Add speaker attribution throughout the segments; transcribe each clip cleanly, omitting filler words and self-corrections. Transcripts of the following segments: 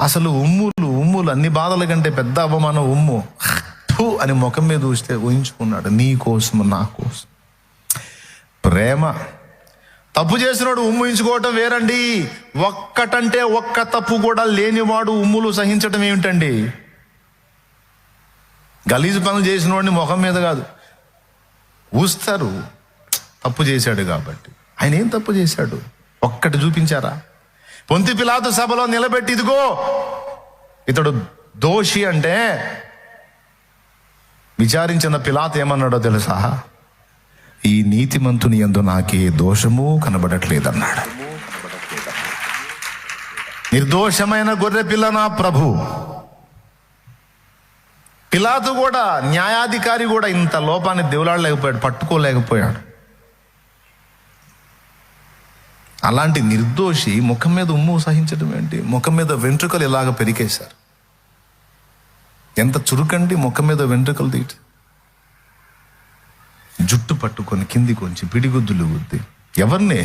Speaker 1: అసలు ఉమ్ములు అన్ని బాధల కంటే పెద్ద అవమానం ఉమ్ము అని ముఖం మీద ఊహించుకున్నాడు. నీ కోసం, నా కోసం. ప్రేమ. తప్పు చేసినాడు ఉమ్మించుకోవటం వేరండి. ఒక్కటంటే ఒక్క తప్పు కూడా లేనివాడు ఉమ్ములు సహించటం ఏమిటండి? గలీజు పనులు చేసిన వాడిని ముఖం మీద కాదు ఊస్తారు, తప్పు చేశాడు కాబట్టి. ఆయన ఏం తప్పు చేశాడు? ఒక్కటి చూపించారా? పొంతి పిలాతు సభలో నిలబెట్టి, ఇదిగో ఇతడు దోషి అంటే విచారించిన పిలాతు ఏమన్నాడో తెలుసా? ఈ నీతిమంతుని యందు నాకే దోషము కనబడట్లేదన్నాడు. నిర్దోషమైన గొర్రె పిల్ల నా ప్రభు. పిలాతు కూడా, న్యాయాధికారి కూడా ఇంత లోపాన్ని దేవులాడలేకపోయాడు, పట్టుకోలేకపోయాడు. అలాంటి నిర్దోషి ముఖం మీద ఉమ్ము సహించడం ఏంటి? ముఖం మీద వెంట్రుకలు ఇలాగ పెరికేశారు. ఎంత చురుకండి ముఖం మీద వెంట్రుకలు తీయట. జుట్టు పట్టుకొని కింది కొంచెం పిడిగుద్దులు గుద్ది. ఎవరిని?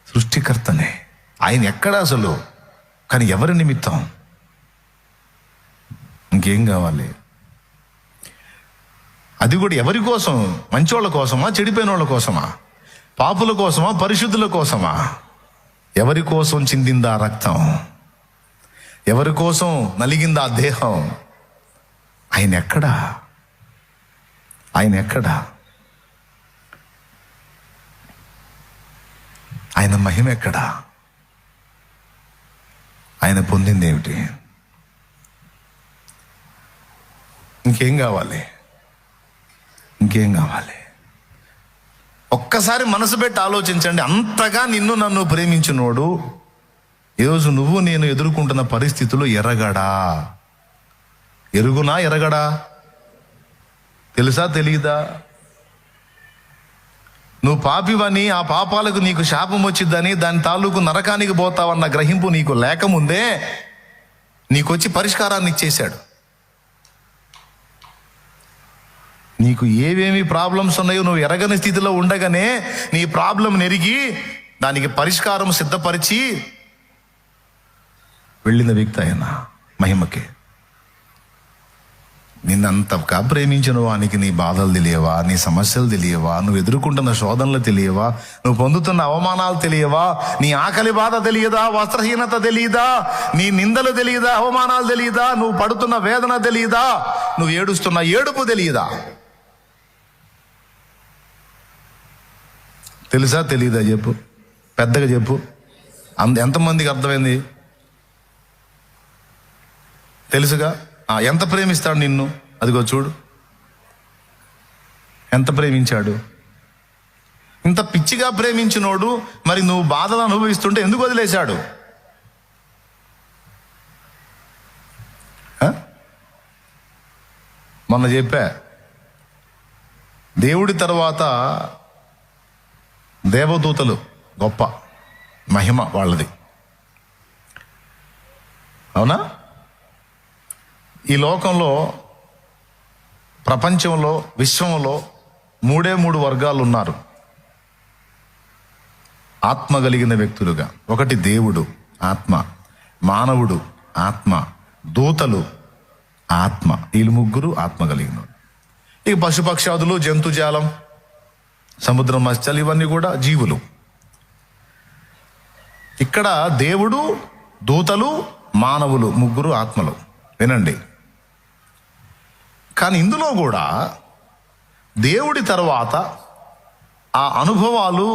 Speaker 1: సృష్టికర్తనే. ఆయన ఎక్కడ అసలు? కానీ ఎవరి నిమిత్తం? ఇంకేం కావాలి? అది కూడా ఎవరి కోసం? మంచోళ్ళ కోసమా, చెడిపోయిన వాళ్ళ కోసమా, పాపుల కోసమా, పరిశుద్ధుల కోసమా? ఎవరి కోసం చిందిందా రక్తం? ఎవరి కోసం నలిగిందా దేహం? ఆయన ఎక్కడా? ఆయన ఎక్కడా? ఆయన మహిమ ఎక్కడా? ఆయన పొందింది ఏమిటి? ఇంకేం కావాలి? ఇంకేం కావాలి? ఒక్కసారి మనసు పెట్టి ఆలోచించండి. అంతగా నిన్ను నన్ను ప్రేమించినోడు ఈరోజు నువ్వు నేను ఎదుర్కొంటున్న పరిస్థితులు ఎరగడా? ఎరుగునా ఎరగడా? తెలుసా తెలియదా? నువ్వు పాపివని, ఆ పాపాలకు నీకు శాపం వచ్చిద్దని, దాని తాలూకు నరకానికి పోతావన్న గ్రహింపు నీకు లేకముందే నీకొచ్చి పరిష్కారాన్ని ఇచ్చేశాడు. నీకు ఏవేమి ప్రాబ్లమ్స్ ఉన్నాయో నువ్వు ఎరగని స్థితిలో ఉండగానే నీ ప్రాబ్లం ఎరిగి దానికి పరిష్కారం సిద్ధపరిచి వెళ్ళిన వ్యక్తి ఆయన మహిమకే. నిన్నంతగా ప్రేమించిన వానికి నీ బాధలు తెలియవా? నీ సమస్యలు తెలియవా? నువ్వు ఎదుర్కొంటున్న శోధనలు తెలియవా? నువ్వు పొందుతున్న అవమానాలు తెలియవా? నీ ఆకలి బాధ తెలియదా? వస్త్రహీనత తెలియదా? నీ నిందలు తెలియదా? అవమానాలు తెలియదా? నువ్వు పడుతున్న వేదన తెలియదా? నువ్వు ఏడుస్తున్న ఏడుపు తెలియదా? తెలుసా తెలియదా? చెప్పు, పెద్దగా చెప్పు. ఎంతమందికి అర్థమైంది? తెలుసుగా. ఎంత ప్రేమిస్తాడు నిన్ను? అదిగో చూడు, ఎంత ప్రేమించాడు. ఇంత పిచ్చిగా ప్రేమించినోడు మరి నువ్వు బాధలు అనుభవిస్తుంటే ఎందుకు వదిలేశాడు? మొన్న చెప్పా, దేవుడి తర్వాత దేవదూతలు గొప్ప మహిమ వాళ్ళది, అవునా? ఈ లోకంలో, ప్రపంచంలో, విశ్వంలో 3 వర్గాలు ఉన్నారు ఆత్మ కలిగిన వ్యక్తులుగా. ఒకటి దేవుడు ఆత్మ, మానవుడు ఆత్మ, దూతలు ఆత్మ. వీళ్ళు 3 ఆత్మ కలిగిన. ఇక పశుపక్షాదులు, జంతుజాలం, సముద్రం మత్స్యాలు, ఇవన్నీ కూడా జీవులు. ఇక్కడ దేవుడు, దూతలు, మానవులు, 3 ఆత్మలు. వినండి. కానీ ఇందులో కూడా దేవుడి తర్వాత ఆ అనుభవాలు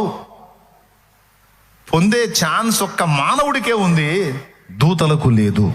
Speaker 1: పొందే ఛాన్స్ ఒక్క మానవుడికే ఉంది, దూతలకు లేదు.